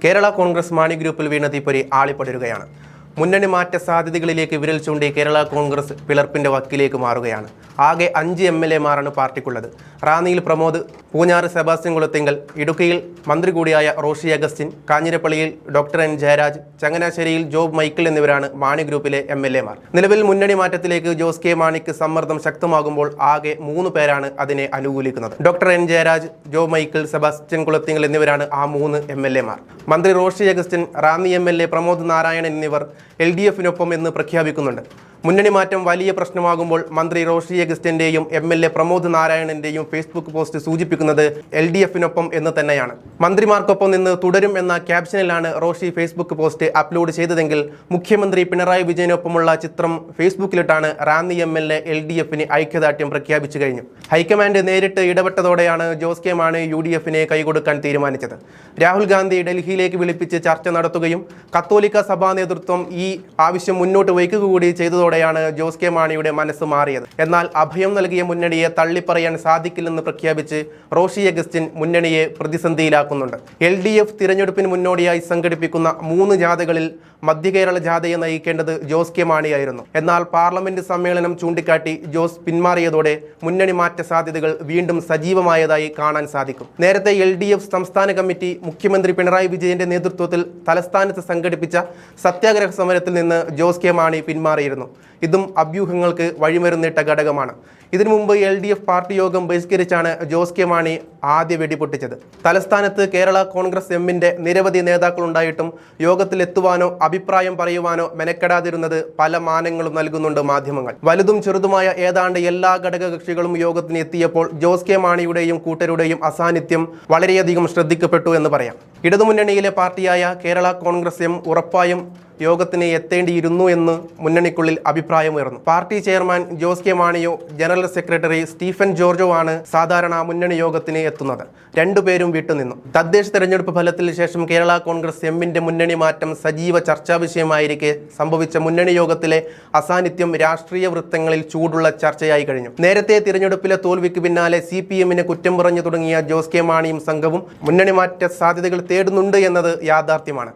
കേരള കോൺഗ്രസ് മാണി ഗ്രൂപ്പിൽ വീണ തീപ്പൊരി ആളിപ്പടരുകയാണ്. മുന്നണി മാറ്റ സാധ്യതകളിലേക്ക് വിരൽ ചൂണ്ടി കേരള കോൺഗ്രസ് പിളർപ്പിന്റെ വക്കിലേക്ക് മാറുകയാണ്. ആകെ 5 MLA-മാരാണ് പാർട്ടിക്കുള്ളത്. റാന്നിയിൽ പ്രമോദ്, പൂഞ്ഞാറ് സെബാസ്റ്റ്യൻ കുളത്തിങ്കൽ, ഇടുക്കിയിൽ മന്ത്രി കൂടിയായ റോഷി അഗസ്റ്റിൻ, കാഞ്ഞിരപ്പള്ളിയിൽ ഡോക്ടർ എൻ ജയരാജ്, ചങ്ങനാശ്ശേരിയിൽ ജോബ് മൈക്കിൾ എന്നിവരാണ് മാണി ഗ്രൂപ്പിലെ MLA-മാർ. നിലവിൽ മുന്നണി മാറ്റത്തിലേക്ക് ജോസ് കെ മാണിക്ക് സമ്മർദ്ദം ശക്തമാകുമ്പോൾ ആകെ 3 പേരാണ് അതിനെ അനുകൂലിക്കുന്നത്. ഡോക്ടർ എൻ ജയരാജ്, ജോബ് മൈക്കിൾ, സെബാസ്റ്റ്യൻ കുളത്തിങ്കൽ എന്നിവരാണ് ആ 3 MLA-മാർ. മന്ത്രി റോഷി അഗസ്റ്റിൻ, റാന്നി MLA പ്രമോദ് നാരായണൻ എന്നിവർ LDF-നൊപ്പം എന്ന് പ്രഖ്യാപിക്കുന്നുണ്ട്. മുന്നണി മാറ്റം വലിയ പ്രശ്നമാകുമ്പോൾ മന്ത്രി റോഷി അഗസ്റ്റിന്റെയും MLA പ്രമോദ് നാരായണന്റെയും ഫേസ്ബുക്ക് പോസ്റ്റ് സൂചിപ്പിക്കുന്നത് LDF-നൊപ്പം എന്ന് തന്നെയാണ്. മന്ത്രിമാർക്കൊപ്പം നിന്ന് തുടരും എന്ന ക്യാപ്ഷനിലാണ് റോഷി ഫേസ്ബുക്ക് പോസ്റ്റ് അപ്ലോഡ് ചെയ്തതെങ്കിൽ മുഖ്യമന്ത്രി പിണറായി വിജയനൊപ്പമുള്ള ചിത്രം ഫേസ്ബുക്കിലിട്ടാണ് റാന്നി MLA LDF-ന് ഐക്യദാർഢ്യം പ്രഖ്യാപിച്ചു കഴിഞ്ഞു. ഹൈക്കമാൻഡ് നേരിട്ട് ഇടപെട്ടതോടെയാണ് ജോസ് കെ മാണി UDF-നെ കൈകൊടുക്കാൻ തീരുമാനിച്ചത്. രാഹുൽ ഗാന്ധി ഡൽഹിയിലേക്ക് വിളിപ്പിച്ച് ചർച്ച നടത്തുകയും കത്തോലിക്ക സഭാ നേതൃത്വം ഈ ആവശ്യം മുന്നോട്ട് വയ്ക്കുക കൂടി ചെയ്തതോടെയാണ് ജോസ് കെ മാണിയുടെ മനസ്സ് മാറിയത്. എന്നാൽ അഭയം നൽകിയ മുന്നണിയെ തള്ളിപ്പറയാൻ സാധിക്കില്ലെന്ന് പ്രഖ്യാപിച്ച് റോഷി അഗസ്റ്റിൻ മുന്നണിയെ പ്രതിസന്ധിയിലാക്കുന്നുണ്ട്. LDF തിരഞ്ഞെടുപ്പിന് മുന്നോടിയായി സംഘടിപ്പിക്കുന്ന 3 ജാഥകളിൽ മധ്യകേരള ജാഥയെ നയിക്കേണ്ടത് ജോസ് കെ മാണിയായിരുന്നു. എന്നാൽ പാർലമെന്റ് സമ്മേളനം ചൂണ്ടിക്കാട്ടി ജോസ് പിന്മാറിയതോടെ മുന്നണി മാറ്റ സാധ്യതകൾ വീണ്ടും സജീവമായതായി കാണാൻ സാധിക്കും. നേരത്തെ LDF സംസ്ഥാന കമ്മിറ്റി മുഖ്യമന്ത്രി പിണറായി വിജയന്റെ നേതൃത്വത്തിൽ തലസ്ഥാനത്ത് സംഘടിപ്പിച്ച സത്യാഗ്രഹ സമരത്തിൽ നിന്ന് ജോസ് കെ മാണി പിന്മാറിയിരുന്നു. ഇതും അഭ്യൂഹങ്ങൾക്ക് വഴിമരുന്നിട്ട ഘടകമാണ്. ഇതിനു മുമ്പ് LDF പാർട്ടി യോഗം ബഹിഷ്കരിച്ചാണ് ജോസ് കെ മാണി ആദ്യ വെടിപൊട്ടിച്ചത്. തലസ്ഥാനത്ത് കേരള കോൺഗ്രസ് എമ്മിന്റെ നിരവധി നേതാക്കളുണ്ടായിട്ടും യോഗത്തിലെത്തുവാനോ അഭിപ്രായം പറയുവാനോ മെനക്കെടാതിരുന്നത് പല മാനങ്ങളും നൽകുന്നുണ്ട് മാധ്യമങ്ങൾ. വലുതും ചെറുതുമായ ഏതാണ്ട് എല്ലാ ഘടകകക്ഷികളും യോഗത്തിന് എത്തിയപ്പോൾ ജോസ് കെ മാണിയുടെയും കൂട്ടരുടെയും അസാന്നിധ്യം വളരെയധികം ശ്രദ്ധിക്കപ്പെട്ടു എന്ന് പറയാം. ഇടതുമുന്നണിയിലെ പാർട്ടിയായ കേരള കോൺഗ്രസ് എം ഉറപ്പായും യോഗത്തിന് എത്തേണ്ടിയിരുന്നു എന്ന് മുന്നണിക്കുള്ളിൽ അഭിപ്രായമുയർന്നു. പാർട്ടി ചെയർമാൻ ജോസ് കെ മാണിയോ ജനറൽ സെക്രട്ടറി സ്റ്റീഫൻ ജോർജോ ആണ് സാധാരണ മുന്നണി യോഗത്തിന് എത്തുന്നത്. 2 പേരും വിട്ടുനിന്നു. തദ്ദേശ തെരഞ്ഞെടുപ്പ് ഫലത്തിന് ശേഷം കേരള കോൺഗ്രസ് എമ്മിന്റെ മുന്നണി മാറ്റം സജീവ ചർച്ചാ വിഷയമായിരിക്കെ സംഭവിച്ച മുന്നണി യോഗത്തിലെ അസാന്നിധ്യം രാഷ്ട്രീയ വൃത്തങ്ങളിൽ ചൂടുള്ള ചർച്ചയായി കഴിഞ്ഞു. നേരത്തെ തിരഞ്ഞെടുപ്പിലെ തോൽവിക്ക് പിന്നാലെ CPM-നെ കുറ്റം പറഞ്ഞു തുടങ്ങിയ ജോസ് കെ മാണിയും സംഘവും മുന്നണി മാറ്റ സാധ്യതകൾ തേടുന്നുണ്ട് എന്നത് യാഥാർത്ഥ്യമാണ്.